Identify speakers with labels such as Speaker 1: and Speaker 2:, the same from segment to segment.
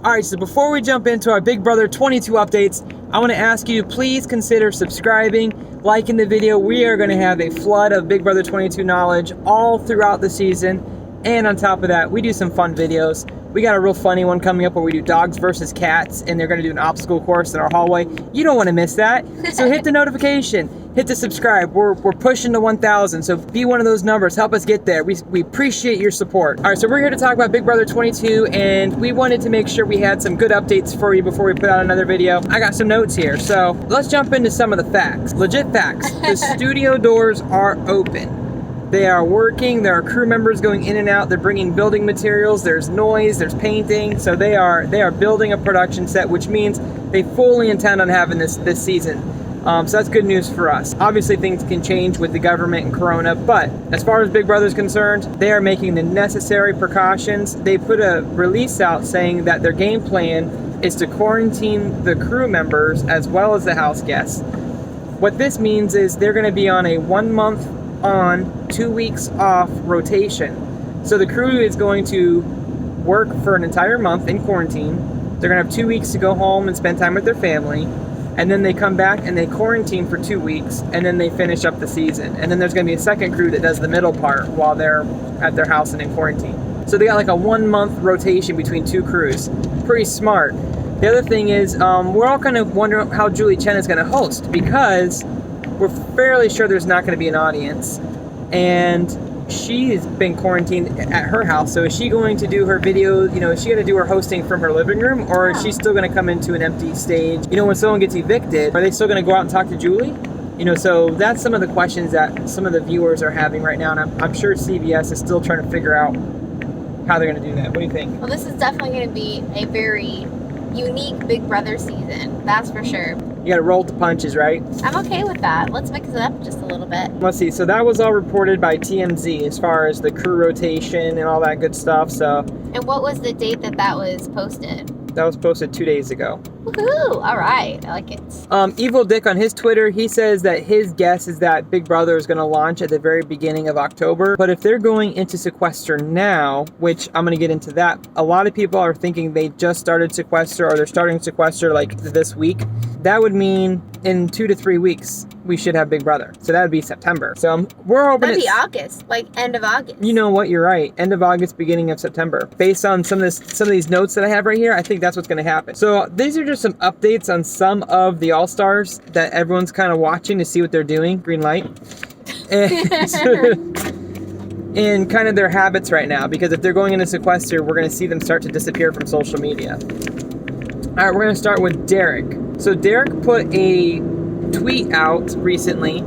Speaker 1: Alright, so before we jump into our Big Brother 22 updates, I want to ask you to please consider subscribing, liking the video. We are going to have a flood of Big Brother 22 knowledge all throughout the season. And on top of that, we do some fun videos. We got a real funny one coming up where we do dogs versus cats, and they're going to do an obstacle course in our hallway. You don't want to miss that. So hit the notification, hit the subscribe. We're pushing to 1,000, so be one of those numbers. Help us get there. We appreciate your support. All right, so we're here to talk about Big Brother 22, and we wanted to make sure we had some good updates for you before we put out another video. I got some notes here, so let's jump into some of the facts. Legit facts. The studio doors are open. They are working. There are crew members going in and out. They're bringing building materials. There's noise. There's painting. So they are building a production set, which means they fully intend on having this season. So that's good news for us. Obviously, things can change with the government and Corona, but as far as Big Brother's concerned, they are making the necessary precautions. They put a release out saying that their game plan is to quarantine the crew members as well as the house guests. What this means is they're going to be on a 1 month on, 2 weeks off rotation. So the crew is going to work for an entire month in quarantine. They're going to have 2 weeks to go home and spend time with their family. And then they come back and they quarantine for 2 weeks, and then they finish up the season. And then there's going to be a second crew that does the middle part while they're at their house and in quarantine. So they got like a 1 month rotation between two crews. Pretty smart. The other thing is, we're all kind of wondering how Julie Chen is going to host, because we're fairly sure there's not going to be an audience. And she's been quarantined at her house, so is she going to do her video, is she going to do her hosting from her living room, or is she still going to come into an empty stage? When someone gets evicted, are they still going to go out and talk to Julie? So that's some of the questions that some of the viewers are having right now, and I'm sure CBS is still trying to figure out how they're going to do that. What do you think?
Speaker 2: Well, this is definitely going to be a very unique Big Brother season, that's for sure.
Speaker 1: You gotta roll the punches, right?
Speaker 2: I'm okay with that. Let's mix it up just a little bit.
Speaker 1: Let's see, so that was all reported by TMZ as far as the crew rotation and all that good stuff, so.
Speaker 2: And what was the date that was posted?
Speaker 1: That was posted 2 days ago.
Speaker 2: Woohoo! All right, I like it.
Speaker 1: Evil Dick on his Twitter, he says that his guess is that Big Brother is going to launch at the very beginning of October. But if they're going into sequester now, which I'm going to get into that, a lot of people are thinking they just started sequester, or they're starting sequester like this week. That would mean in 2 to 3 weeks we should have Big Brother. So that would be September. So we're hoping
Speaker 2: that'd be August, like end of August.
Speaker 1: You know what? You're right. End of August, beginning of September. Based on some of these notes that I have right here, I think that's what's going to happen. So these are just some updates on some of the All-Stars that everyone's kind of watching to see what they're doing. Green light. And kind of their habits right now, because if they're going into sequester, we're going to see them start to disappear from social media. All right, we're going to start with Derek. So Derek put a tweet out recently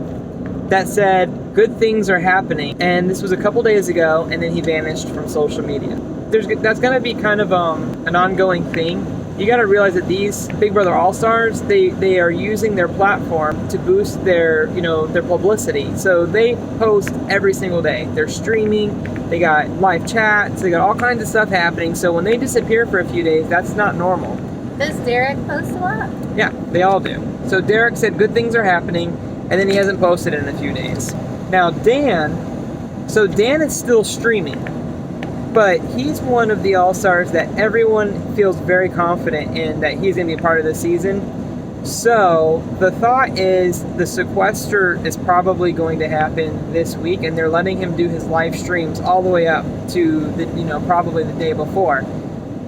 Speaker 1: that said, good things are happening. And this was a couple days ago, and then he vanished from social media. That's going to be kind of an ongoing thing. You got to realize that these Big Brother All-Stars, they are using their platform to boost their publicity. So they post every single day. They're streaming, they got live chats, they got all kinds of stuff happening. So when they disappear for a few days, that's not normal.
Speaker 2: Does Derek post a lot? Yeah,
Speaker 1: they all do. So Derek said good things are happening, and then he hasn't posted in a few days. Now Dan is still streaming, but he's one of the All-Stars that everyone feels very confident in that he's going to be a part of the season. So the thought is the sequester is probably going to happen this week, and they're letting him do his live streams all the way up to the probably the day before.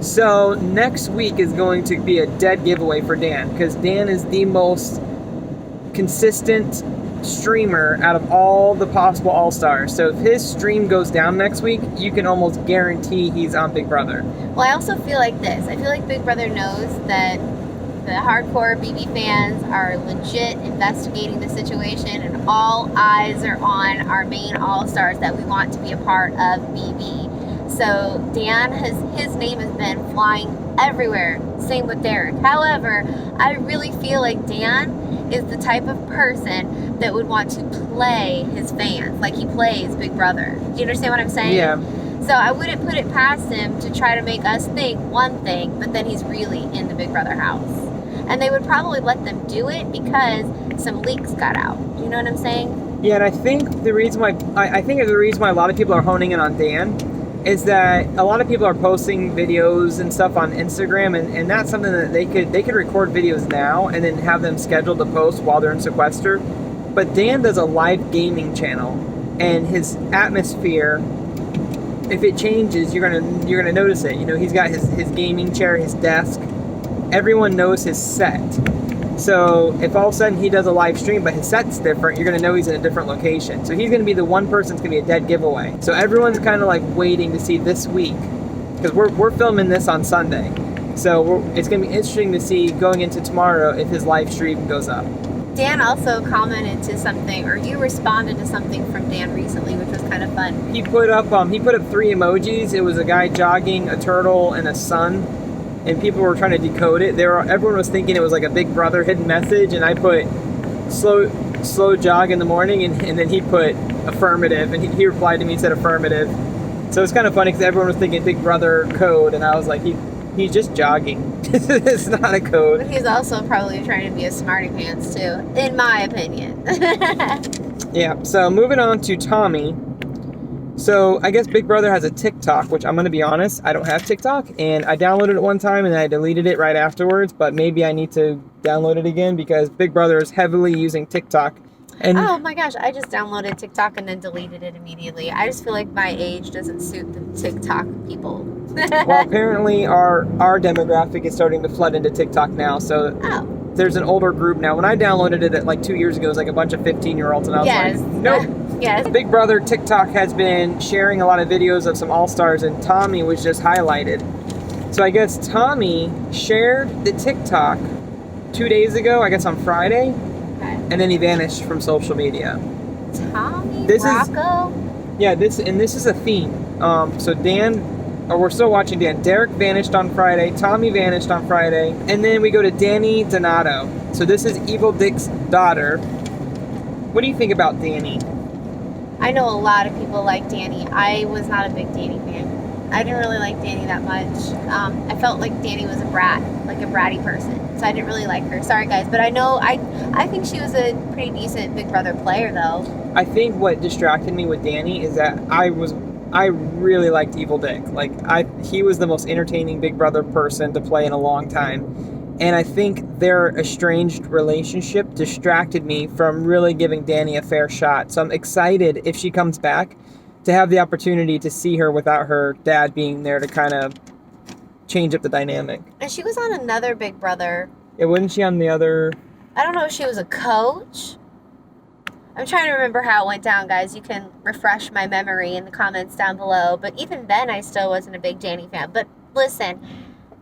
Speaker 1: So next week is going to be a dead giveaway for Dan, because Dan is the most consistent streamer out of all the possible All-Stars. So if his stream goes down next week, you can almost guarantee he's on Big Brother.
Speaker 2: Well, I also feel like this. I feel like Big Brother knows that the hardcore BB fans are legit investigating the situation, and all eyes are on our main All-Stars that we want to be a part of BB. So Dan, his name has been flying everywhere. Same with Derek. However, I really feel like Dan is the type of person that would want to play his fans like he plays Big Brother. Do you understand what I'm saying?
Speaker 1: Yeah.
Speaker 2: So I wouldn't put it past him to try to make us think one thing, but then he's really in the Big Brother house. And they would probably let them do it because some leaks got out. Do you know what I'm saying?
Speaker 1: Yeah, and I think the reason why a lot of people are honing in on Dan is that a lot of people are posting videos and stuff on Instagram, and that's something that they could record videos now and then have them scheduled to post while they're in sequester. But Dan does a live gaming channel, and his atmosphere, if it changes, you're gonna notice it. You know, he's got his gaming chair, his desk. Everyone knows his set. So if all of a sudden he does a live stream but his set's different, you're going to know he's in a different location. So he's going to be the one person that's going to be a dead giveaway. So everyone's kind of like waiting to see this week, because we're filming this on Sunday. So it's going to be interesting to see going into tomorrow if his live stream goes up.
Speaker 2: Dan also commented to something, or you responded to something from Dan recently, which was kind of fun.
Speaker 1: He put up 3 emojis. It was a guy jogging, a turtle, and a sun. And people were trying to decode it. Everyone was thinking it was like a Big Brother hidden message, and I put slow jog in the morning, and then he put affirmative, and he replied to me and said affirmative. So it's kind of funny because everyone was thinking Big Brother code, and I was like, he's just jogging. It's not a code.
Speaker 2: But he's also probably trying to be a smarty pants too, in my opinion.
Speaker 1: Yeah, so moving on to Tommy. So I guess Big Brother has a TikTok, which I'm going to be honest, I don't have TikTok, and I downloaded it one time and I deleted it right afterwards, but maybe I need to download it again because Big Brother is heavily using TikTok. And
Speaker 2: oh my gosh, I just downloaded TikTok and then deleted it immediately. I just feel like my age doesn't suit the TikTok people.
Speaker 1: well, apparently our demographic is starting to flood into TikTok now, so there's an older group now. When I downloaded it like 2 years ago, it was like a bunch of 15-year-olds, and I was like, nope.
Speaker 2: Yes.
Speaker 1: Big Brother TikTok has been sharing a lot of videos of some All-Stars, and Tommy was just highlighted. So I guess Tommy shared the TikTok 2 days ago, I guess on Friday, and then he vanished from social media.
Speaker 2: Tommy
Speaker 1: this
Speaker 2: Rocco?
Speaker 1: This is a theme. So we're still watching Dan. Derek vanished on Friday, Tommy vanished on Friday, and then we go to Danny Donato. So this is Evil Dick's daughter. What do you think about Danny?
Speaker 2: I know a lot of people like Danny. I was not a big Danny fan. I didn't really like Danny that much. I felt like Danny was a brat, like a bratty person. So I didn't really like her. Sorry guys, but I think she was a pretty decent Big Brother player though. I
Speaker 1: think what distracted me with Danny is that I really liked Evil Dick. He was the most entertaining Big Brother person to play in a long time. And I think their estranged relationship distracted me from really giving Danny a fair shot. So I'm excited if she comes back to have the opportunity to see her without her dad being there to kind of change up the dynamic.
Speaker 2: And she was on another Big Brother.
Speaker 1: Yeah, wasn't she on the other?
Speaker 2: I don't know if she was a coach. I'm trying to remember how it went down, guys. You can refresh my memory in the comments down below. But even then, I still wasn't a big Danny fan. But listen,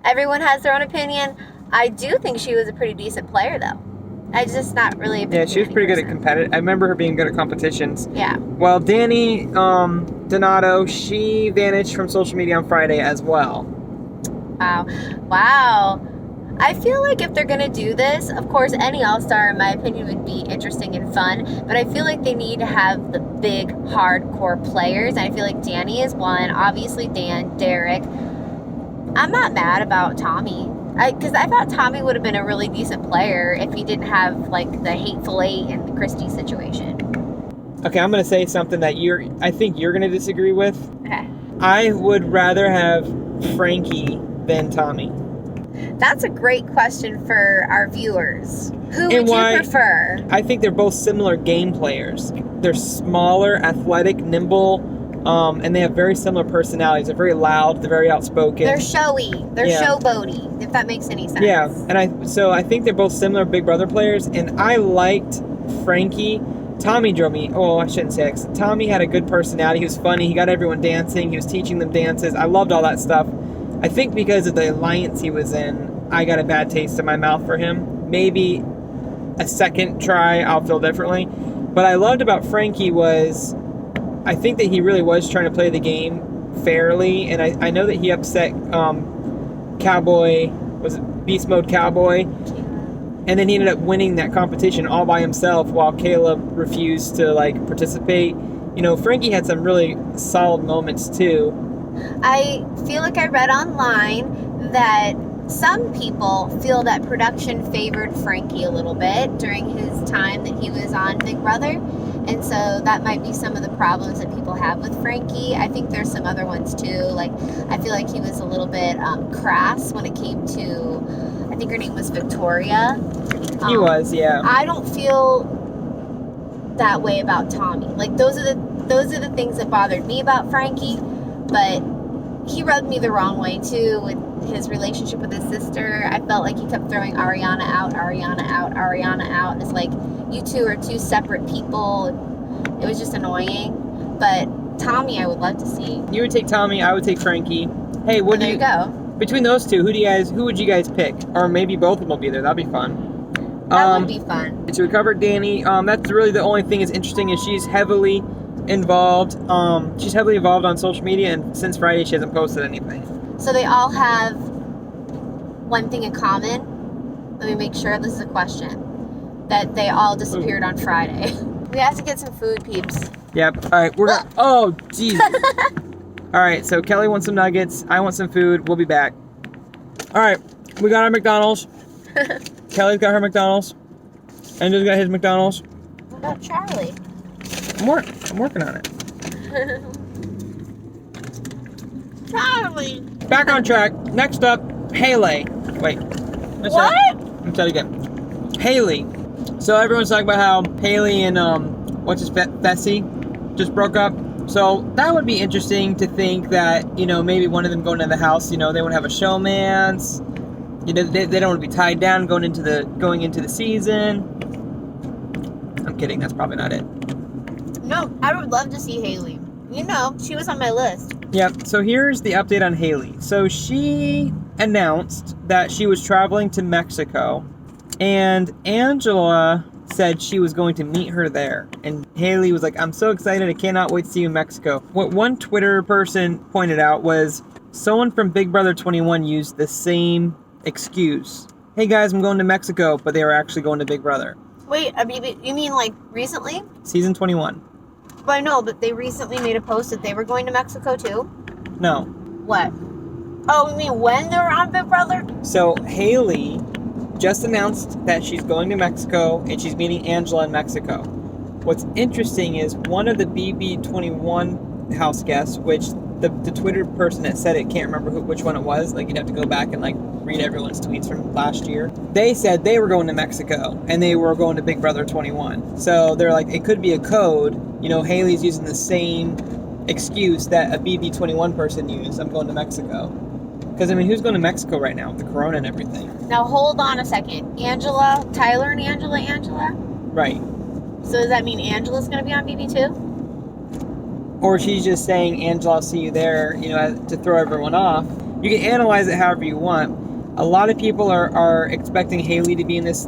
Speaker 2: everyone has their own opinion. I do think she was a pretty decent player, though. I just not really a big
Speaker 1: Yeah, she was pretty good at competitive. I remember her being good at competitions.
Speaker 2: Yeah.
Speaker 1: Well, Danny Donato, she vanished from social media on Friday as well.
Speaker 2: Wow. I feel like if they're going to do this, of course, any All-Star, in my opinion, would be interesting and fun. But I feel like they need to have the big, hardcore players. And I feel like Danny is one. Obviously, Dan, Derek. I'm not mad about Tommy. Because I thought Tommy would have been a really decent player if he didn't have, like, the Hateful Eight and the Christie situation.
Speaker 1: Okay, I'm going to say something that I think you're going to disagree with.
Speaker 2: Okay.
Speaker 1: I would rather have Frankie than Tommy.
Speaker 2: That's a great question for our viewers. Who would you prefer?
Speaker 1: I think they're both similar game players. They're smaller, athletic, nimble, and they have very similar personalities. They're very loud. They're very outspoken.
Speaker 2: They're showy. They're showboaty, if that makes any sense.
Speaker 1: Yeah, and I think they're both similar Big Brother players, and I liked Frankie. Tommy drove me. Oh, I shouldn't say it. Tommy had a good personality. He was funny. He got everyone dancing. He was teaching them dances. I loved all that stuff. I think because of the alliance he was in, I got a bad taste in my mouth for him. Maybe a second try, I'll feel differently. What I loved about Frankie was, I think that he really was trying to play the game fairly, and I know that he upset Cowboy, was it Beast Mode Cowboy? And then he ended up winning that competition all by himself while Caleb refused to participate. You know, Frankie had some really solid moments too.
Speaker 2: I feel like I read online that some people feel that production favored Frankie a little bit during his time that he was on Big Brother. And so that might be some of the problems that people have with Frankie. I think there's some other ones too. Like, I feel like he was a little bit crass when it came to, I think her name was Victoria.
Speaker 1: He was, yeah.
Speaker 2: I don't feel that way about Tommy. Like, those are the things that bothered me about Frankie. But he rubbed me the wrong way too with his relationship with his sister. I felt like he kept throwing Ariana out. And it's like, you two are two separate people. It was just annoying. But Tommy, I would love to see.
Speaker 1: You would take Tommy, I would take Frankie. Hey, what do
Speaker 2: there you go.
Speaker 1: Between those two, who would you guys pick? Or maybe both of them will be there. That'd be fun.
Speaker 2: That would be fun.
Speaker 1: So we covered Danny. That's really the only thing that's interesting is she's heavily involved. She's heavily involved on social media, and since Friday she hasn't posted anything.
Speaker 2: So they all have one thing in common. Let me make sure this is a question. That they all disappeared on Friday. We have to get some food, peeps.
Speaker 1: Yep. All right, we're gonna. Oh, jeez. All right, so Kelly wants some nuggets. I want some food. We'll be back. All right, we got our McDonald's. Kelly's got her McDonald's. Andrew's got his McDonald's.
Speaker 2: What about Charlie?
Speaker 1: I'm working on it.
Speaker 2: Charlie.
Speaker 1: Back on track. Next up, Haley. Wait. Let's try it again. Haley. So everyone's talking about how Haley and Fessy just broke up. So that would be interesting to think that, maybe one of them going to the house, they want to have a showmance. They don't want to be tied down going into the season. I'm kidding. That's probably not it.
Speaker 2: No, I would love to see Haley. She was on my list.
Speaker 1: Yep. So here's the update on Haley. So she announced that she was traveling to Mexico, and Angela said she was going to meet her there. And Haley was like, I'm so excited. I cannot wait to see you in Mexico. What one Twitter person pointed out was someone from Big Brother 21 used the same excuse. Hey guys, I'm going to Mexico, but they were actually going to Big Brother.
Speaker 2: Wait, you mean like recently?
Speaker 1: Season 21.
Speaker 2: Well, I know, but they recently made a post that they were going to Mexico too?
Speaker 1: No.
Speaker 2: What? Oh, you mean when they were on Big Brother?
Speaker 1: So Haley just announced that she's going to Mexico and she's meeting Angela in Mexico. What's interesting is one of the BB21 house guests, which the Twitter person that said it can't remember which one it was. Like, you'd have to go back and read everyone's tweets from last year. They said they were going to Mexico and they were going to Big Brother 21. So they're like, it could be a code. Haley's using the same excuse that a BB21 person used. I'm going to Mexico. Because, who's going to Mexico right now with the corona and everything?
Speaker 2: Now, hold on a second. Tyler and Angela?
Speaker 1: Right.
Speaker 2: So does that mean Angela's going to be on BB too?
Speaker 1: Or she's just saying, Angela, I'll see you there, to throw everyone off. You can analyze it however you want. A lot of people are expecting Haley to be in this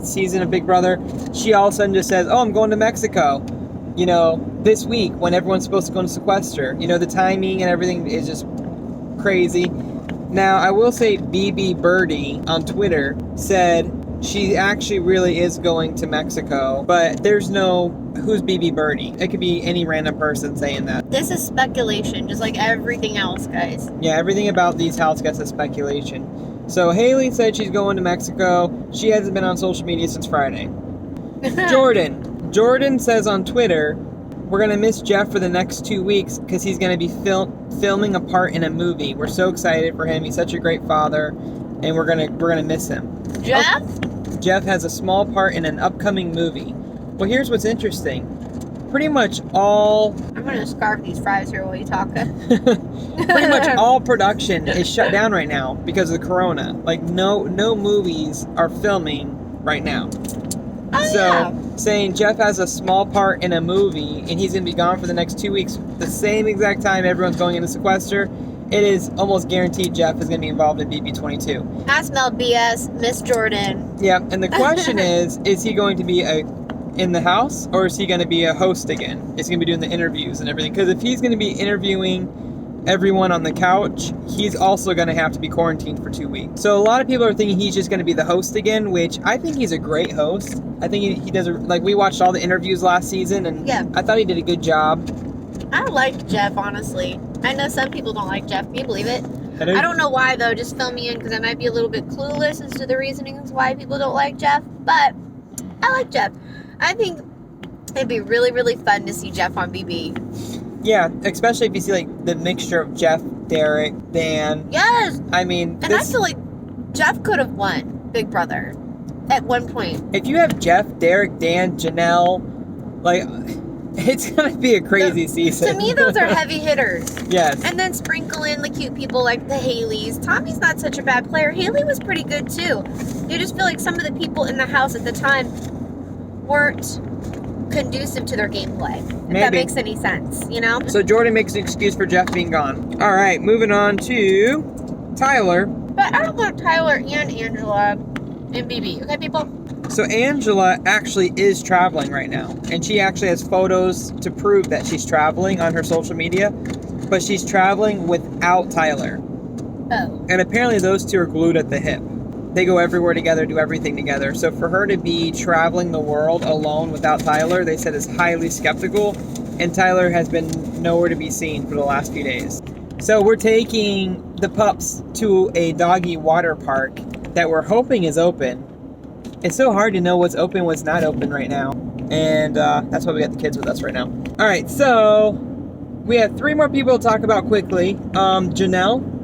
Speaker 1: season of Big Brother. She all of a sudden just says, oh, I'm going to Mexico, this week when everyone's supposed to go into sequester. The timing and everything is just crazy. Now, I will say BB Birdie on Twitter said she actually really is going to Mexico, but there's no who's BB Birdie. It could be any random person saying that.
Speaker 2: This is speculation, just like everything else, guys.
Speaker 1: Yeah, everything about these house guests is speculation. So Haley said she's going to Mexico. She hasn't been on social media since Friday. Jordan says on Twitter, we're going to miss Jeff for the next 2 weeks because he's going to be filming a part in a movie. We're so excited for him. He's such a great father, and we're gonna miss him.
Speaker 2: Jeff?
Speaker 1: Jeff has a small part in an upcoming movie. Well, here's what's interesting. Pretty much all...
Speaker 2: I'm going to scarf these fries here while you talk.
Speaker 1: Pretty much all production is shut down right now because of the corona. No movies are filming right now. Saying Jeff has a small part in a movie and he's going to be gone for the next 2 weeks, the same exact time everyone's going into sequester, it is almost guaranteed Jeff is going to be involved in BB22.
Speaker 2: I smell BS, Miss Jordan.
Speaker 1: Yeah, and the question is he going to be in the house or is he going to be a host again? Is he going to be doing the interviews and everything? Because if he's going to be interviewing everyone on the couch, he's also going to have to be quarantined for 2 weeks. So a lot of people are thinking he's just going to be the host again, which I think he's a great host. I think he does, we watched all the interviews last season, and yeah. I thought he did a good job.
Speaker 2: I like Jeff, honestly. I know some people don't like Jeff. Can you believe it? I don't know why though. Just fill me in because I might be a little bit clueless as to the reasonings why people don't like Jeff. But I like Jeff. I think it'd be really, really fun to see Jeff on BB.
Speaker 1: Yeah, especially if you see like the mixture of Jeff, Derek, Dan.
Speaker 2: Yes.
Speaker 1: I mean,
Speaker 2: and I feel like Jeff could have won Big Brother at one point.
Speaker 1: If you have Jeff, Derek, Dan, Janelle, like, it's gonna be a crazy season.
Speaker 2: To me, those are heavy hitters.
Speaker 1: Yes.
Speaker 2: And then sprinkle in the cute people like the Haleys. Tommy's not such a bad player. Haley was pretty good too. You just feel like some of the people in the house at the time weren't conducive to their gameplay. If that makes any sense, you know?
Speaker 1: So Jordan makes an excuse for Jeff being gone. All right, moving on to Tyler.
Speaker 2: But I don't want Tyler and Angela in BB. Okay, people?
Speaker 1: So Angela actually is traveling right now. And she actually has photos to prove that she's traveling on her social media. But she's traveling without Tyler.
Speaker 2: Oh.
Speaker 1: And apparently those two are glued at the hip. They go everywhere together, do everything together. So for her to be traveling the world alone without Tyler, they said is highly skeptical. And Tyler has been nowhere to be seen for the last few days. So we're taking the pups to a doggy water park that we're hoping is open. It's so hard to know what's open, what's not open right now. And that's why we got the kids with us right now. All right, so we have 3 more people to talk about quickly. Janelle.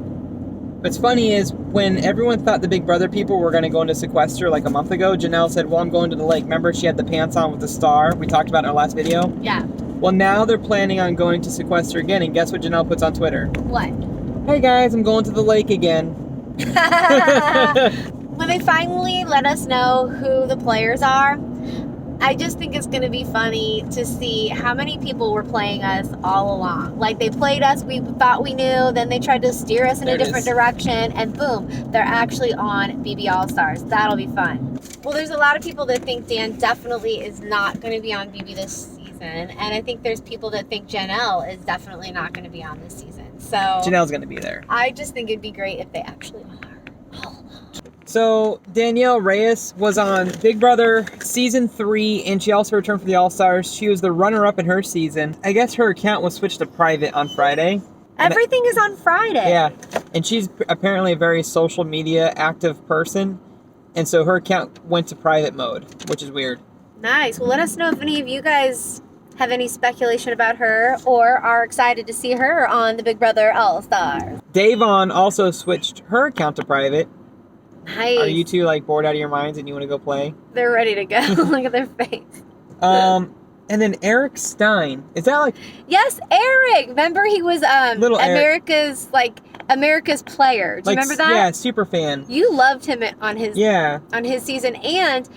Speaker 1: What's funny is when everyone thought the Big Brother people were going to go into sequester like a month ago, Janelle said, well, I'm going to the lake. Remember she had the pants on with the star? We talked about in our last video?
Speaker 2: Yeah.
Speaker 1: Well, now they're planning on going to sequester again. And guess what Janelle puts on Twitter?
Speaker 2: What?
Speaker 1: Hey, guys, I'm going to the lake again.
Speaker 2: When they finally let us know who the players are, I just think it's going to be funny to see how many people were playing us all along. Like, they played us, we thought we knew, then they tried to steer us in a different direction, and boom, they're actually on BB All-Stars. That'll be fun. Well, there's a lot of people that think Dan definitely is not going to be on BB this season, and I think there's people that think Janelle is definitely not going to be on this season. So
Speaker 1: Janelle's going to be there.
Speaker 2: I just think it'd be great if they actually are.
Speaker 1: So Danielle Reyes was on Big Brother Season 3, and she also returned for the All-Stars. She was the runner-up in her season. I guess her account was switched to private on Friday.
Speaker 2: Everything is on Friday.
Speaker 1: Yeah, and she's apparently a very social media active person, and so her account went to private mode, which is weird.
Speaker 2: Nice. Well, let us know if any of you guys have any speculation about her or are excited to see her on the Big Brother All-Stars.
Speaker 1: Davon also switched her account to private.
Speaker 2: Nice.
Speaker 1: Are you two like bored out of your minds and you want to go play?
Speaker 2: They're ready to go. Look at their face.
Speaker 1: And then Eric Stein. Is that like...
Speaker 2: Yes, Eric. Remember he was
Speaker 1: Little
Speaker 2: America's player. Do you remember that?
Speaker 1: Yeah, super fan.
Speaker 2: You loved him on his season. And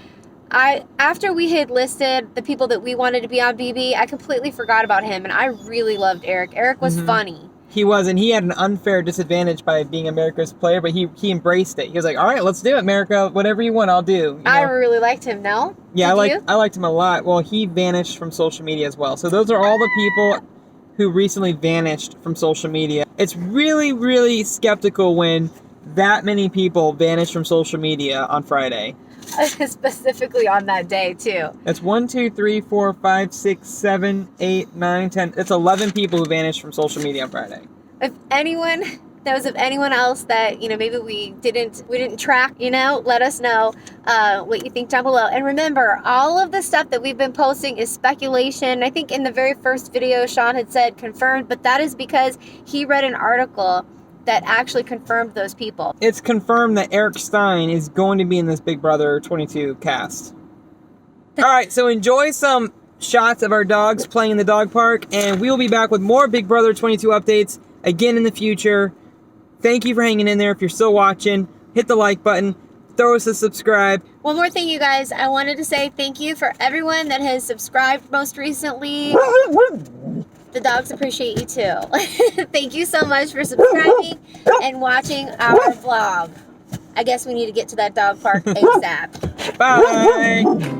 Speaker 2: after we had listed the people that we wanted to be on BB, I completely forgot about him, and I really loved Eric. Eric was funny.
Speaker 1: He was, and he had an unfair disadvantage by being America's player, but he embraced it. He was like, all right, let's do it, America. Whatever you want, I'll do. You know?
Speaker 2: I really liked him, no?
Speaker 1: Yeah, I liked him a lot. Well, he vanished from social media as well. So those are all the people who recently vanished from social media. It's really, really skeptical when that many people vanish from social media on Friday.
Speaker 2: Specifically on that day, too.
Speaker 1: That's 1, 2, 3, 4, 5, 6, 7, 8, 9, 10. It's 11 people who vanished from social media on Friday.
Speaker 2: If anyone knows of anyone else that, maybe we didn't track, let us know what you think down below. And remember, all of the stuff that we've been posting is speculation. I think in the very first video, Sean had said confirmed, but that is because he read an article that actually confirmed those people. It's
Speaker 1: confirmed that Eric Stein is going to be in this Big Brother 22 cast. All right, so enjoy some shots of our dogs playing in the dog park, and we will be back with more Big Brother 22 updates again in the future. Thank you for hanging in there. If you're still watching, hit the like button, throw us a subscribe.
Speaker 2: One more thing, you guys. I wanted to say thank you for everyone that has subscribed most recently. The dogs appreciate you too. Thank you so much for subscribing and watching our vlog. I guess we need to get to that dog park ASAP.
Speaker 1: Bye.